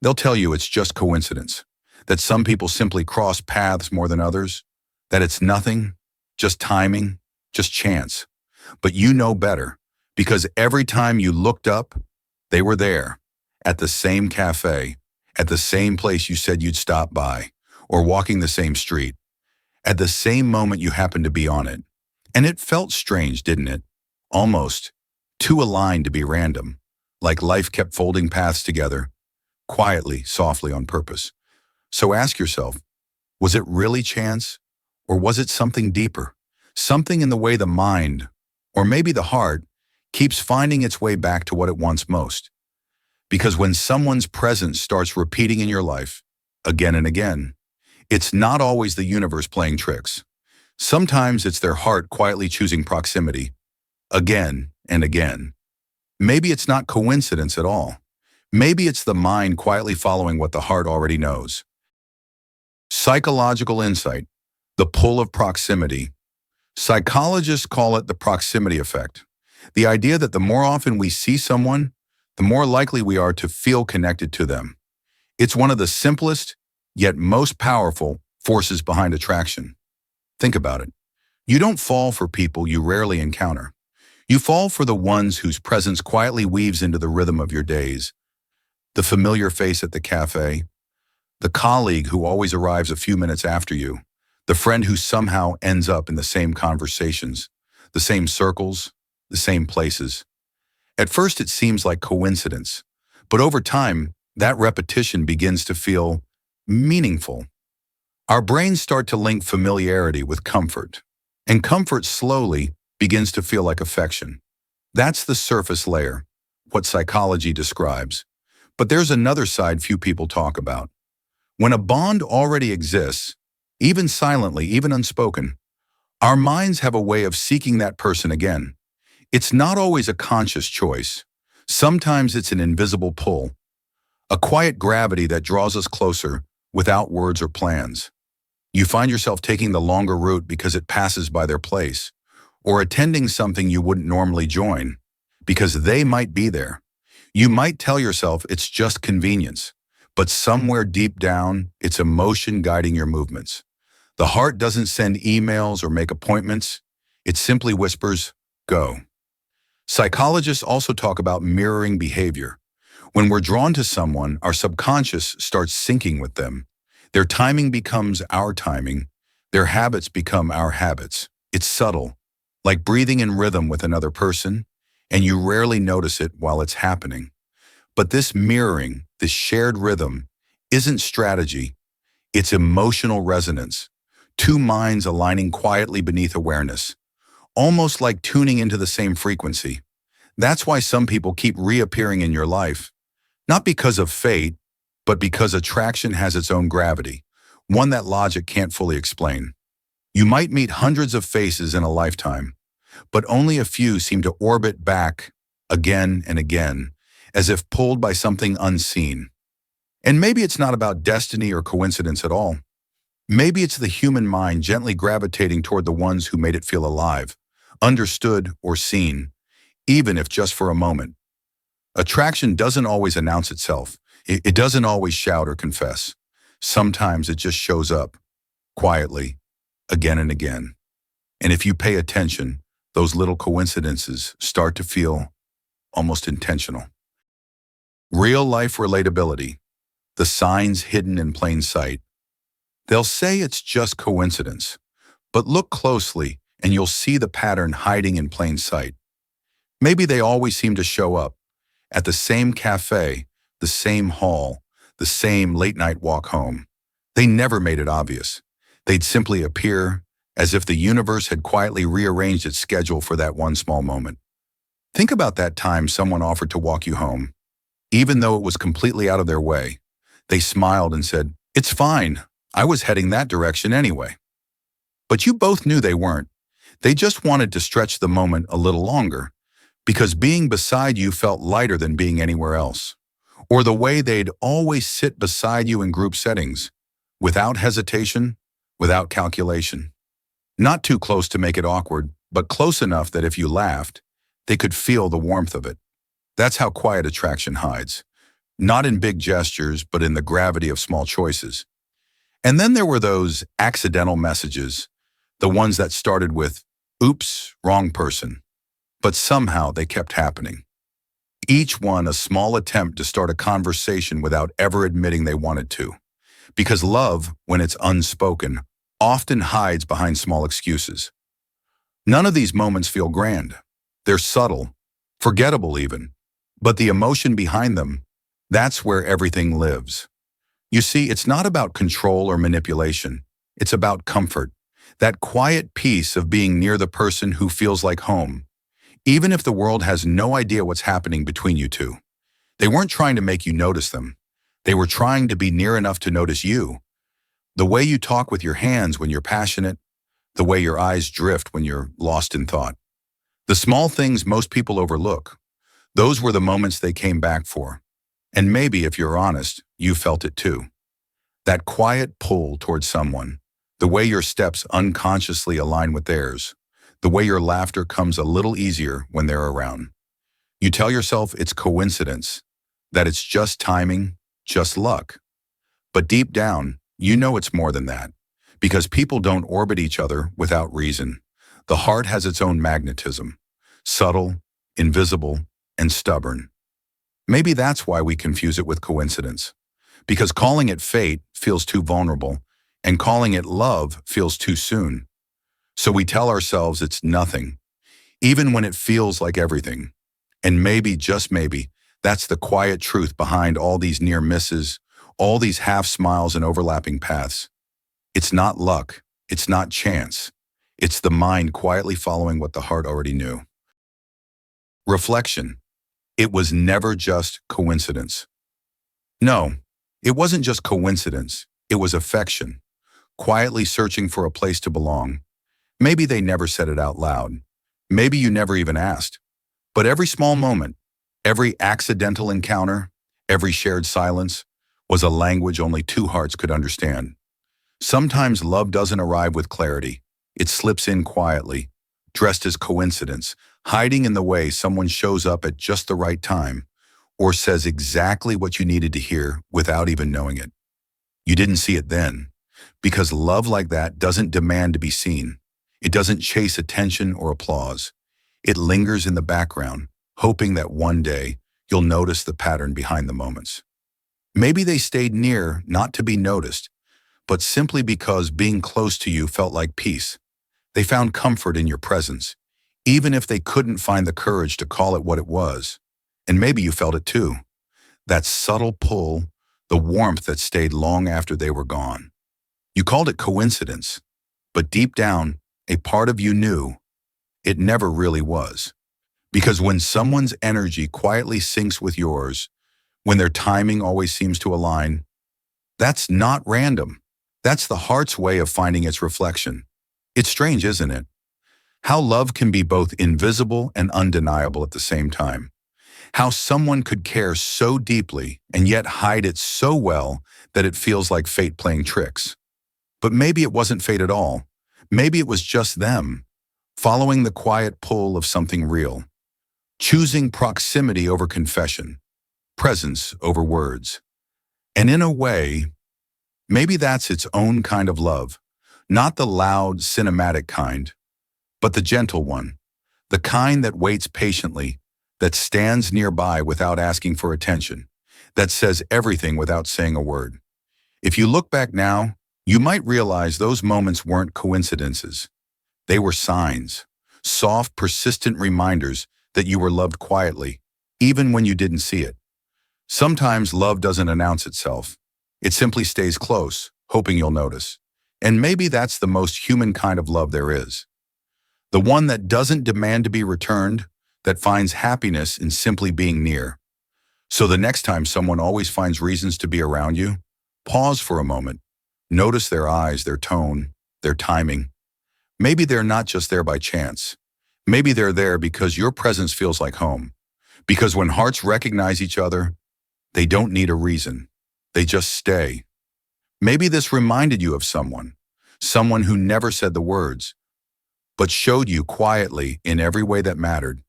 They'll tell you it's just coincidence, that some people simply cross paths more than others, that it's nothing, just timing, just chance. But you know better, because every time you looked up, they were there, at the same cafe, at the same place you said you'd stop by, or walking the same street, at the same moment you happened to be on it. And it felt strange, didn't it? Almost too aligned to be random, like life kept folding paths together, quietly, softly on purpose. So ask yourself, was it really chance? Or was it something deeper? Something in the way the mind, or maybe the heart, keeps finding its way back to what it wants most. Because when someone's presence starts repeating in your life, again and again, it's not always the universe playing tricks. Sometimes it's their heart quietly choosing proximity, again and again. Maybe it's not coincidence at all. Maybe it's the mind quietly following what the heart already knows. Psychological insight, the pull of proximity. Psychologists call it the proximity effect. The idea that the more often we see someone, the more likely we are to feel connected to them. It's one of the simplest, yet most powerful forces behind attraction. Think about it. You don't fall for people you rarely encounter. You fall for the ones whose presence quietly weaves into the rhythm of your days. The familiar face at the cafe, the colleague who always arrives a few minutes after you, the friend who somehow ends up in the same conversations, the same circles, the same places. At first it seems like coincidence, but over time, that repetition begins to feel meaningful. Our brains start to link familiarity with comfort, and comfort slowly begins to feel like affection. That's the surface layer, what psychology describes. But there's another side few people talk about. When a bond already exists, even silently, even unspoken, our minds have a way of seeking that person again. It's not always a conscious choice. Sometimes it's an invisible pull, a quiet gravity that draws us closer without words or plans. You find yourself taking the longer route because it passes by their place, or attending something you wouldn't normally join, because they might be there. You might tell yourself it's just convenience, but somewhere deep down, it's emotion guiding your movements. The heart doesn't send emails or make appointments. It simply whispers, go. Psychologists also talk about mirroring behavior. When we're drawn to someone, our subconscious starts syncing with them. Their timing becomes our timing. Their habits become our habits. It's subtle, like breathing in rhythm with another person, and you rarely notice it while it's happening. But this mirroring, this shared rhythm, isn't strategy. It's emotional resonance. Two minds aligning quietly beneath awareness, almost like tuning into the same frequency. That's why some people keep reappearing in your life, not because of fate, but because attraction has its own gravity, one that logic can't fully explain. You might meet hundreds of faces in a lifetime, but only a few seem to orbit back again and again, as if pulled by something unseen. And maybe it's not about destiny or coincidence at all. Maybe it's the human mind gently gravitating toward the ones who made it feel alive, understood or seen, even if just for a moment. Attraction doesn't always announce itself. It doesn't always shout or confess. Sometimes it just shows up, quietly, again and again. And if you pay attention, those little coincidences start to feel almost intentional. Real-life relatability, the signs hidden in plain sight. They'll say it's just coincidence, but look closely and you'll see the pattern hiding in plain sight. Maybe they always seem to show up at the same cafe, the same hall, the same late-night walk home. They never made it obvious. They'd simply appear as if the universe had quietly rearranged its schedule for that one small moment. Think about that time someone offered to walk you home. Even though it was completely out of their way, they smiled and said, "It's fine. I was heading that direction anyway." But you both knew they weren't. They just wanted to stretch the moment a little longer, because being beside you felt lighter than being anywhere else. Or the way they'd always sit beside you in group settings, without hesitation, without calculation. Not too close to make it awkward, but close enough that if you laughed, they could feel the warmth of it. That's how quiet attraction hides. not in big gestures, but in the gravity of small choices. And then there were those accidental messages, the ones that started with, "Oops, wrong person," but somehow they kept happening. Each one a small attempt to start a conversation without ever admitting they wanted to. Because love, when it's unspoken, often hides behind small excuses. None of these moments feel grand. They're subtle, forgettable even. But the emotion behind them, that's where everything lives. You see, it's not about control or manipulation. It's about comfort. That quiet peace of being near the person who feels like home, even if the world has no idea what's happening between you two. They weren't trying to make you notice them. They were trying to be near enough to notice you. The way you talk with your hands when you're passionate, the way your eyes drift when you're lost in thought. The small things most people overlook. Those were the moments they came back for. And maybe, if you're honest, you felt it too. That quiet pull towards someone, the way your steps unconsciously align with theirs, the way your laughter comes a little easier when they're around. You tell yourself it's coincidence, that it's just timing, just luck. But deep down, you know it's more than that, because people don't orbit each other without reason. The heart has its own magnetism, subtle, invisible, and stubborn. Maybe that's why we confuse it with coincidence, because calling it fate feels too vulnerable, and calling it love feels too soon. So we tell ourselves it's nothing, even when it feels like everything. And maybe, just maybe, that's the quiet truth behind all these near misses, all these half smiles and overlapping paths. It's not luck, it's not chance. It's the mind quietly following what the heart already knew. Reflection. It was never just coincidence. No, it wasn't just coincidence. It was affection, quietly searching for a place to belong. Maybe they never said it out loud. Maybe you never even asked. But every small moment, every accidental encounter, every shared silence was a language only two hearts could understand. Sometimes love doesn't arrive with clarity. It slips in quietly, dressed as coincidence, hiding in the way someone shows up at just the right time or says exactly what you needed to hear without even knowing it. You didn't see it then, because love like that doesn't demand to be seen. It doesn't chase attention or applause. It lingers in the background, hoping that one day you'll notice the pattern behind the moments. Maybe they stayed near not to be noticed, but simply because being close to you felt like peace. They found comfort in your presence, even if they couldn't find the courage to call it what it was. And maybe you felt it too. That subtle pull, the warmth that stayed long after they were gone. You called it coincidence, but deep down, a part of you knew it never really was. Because when someone's energy quietly syncs with yours, when their timing always seems to align, that's not random. That's the heart's way of finding its reflection. It's strange, isn't it? How love can be both invisible and undeniable at the same time. How someone could care so deeply and yet hide it so well that it feels like fate playing tricks. But maybe it wasn't fate at all. Maybe it was just them, following the quiet pull of something real, choosing proximity over confession, presence over words. And in a way, maybe that's its own kind of love, not the loud, cinematic kind, but the gentle one, the kind that waits patiently, that stands nearby without asking for attention, that says everything without saying a word. If you look back now, you might realize those moments weren't coincidences. They were signs, soft, persistent reminders that you were loved quietly, even when you didn't see it. Sometimes love doesn't announce itself. It simply stays close, hoping you'll notice. And maybe that's the most human kind of love there is. The one that doesn't demand to be returned, that finds happiness in simply being near. So the next time someone always finds reasons to be around you, pause for a moment. Notice their eyes, their tone, their timing. Maybe they're not just there by chance. Maybe they're there because your presence feels like home. Because when hearts recognize each other, they don't need a reason. They just stay. Maybe this reminded you of someone who never said the words, but showed you quietly in every way that mattered.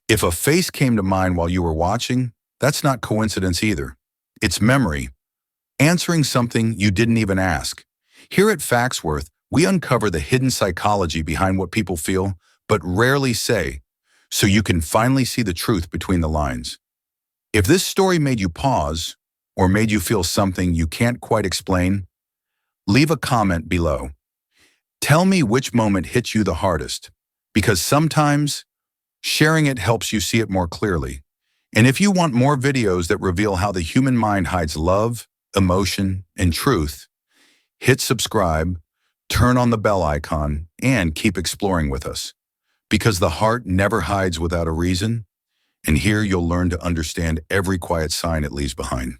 If a face came to mind while you were watching, that's not coincidence either. It's memory, answering something you didn't even ask. Here at Factsworth, we uncover the hidden psychology behind what people feel, but rarely say, so you can finally see the truth between the lines. If this story made you pause, or made you feel something you can't quite explain, leave a comment below. Tell me which moment hit you the hardest, because sometimes sharing it helps you see it more clearly. And if you want more videos that reveal how the human mind hides love, emotion, and truth, hit subscribe, turn on the bell icon, and keep exploring with us. Because the heart never hides without a reason, and here you'll learn to understand every quiet sign it leaves behind.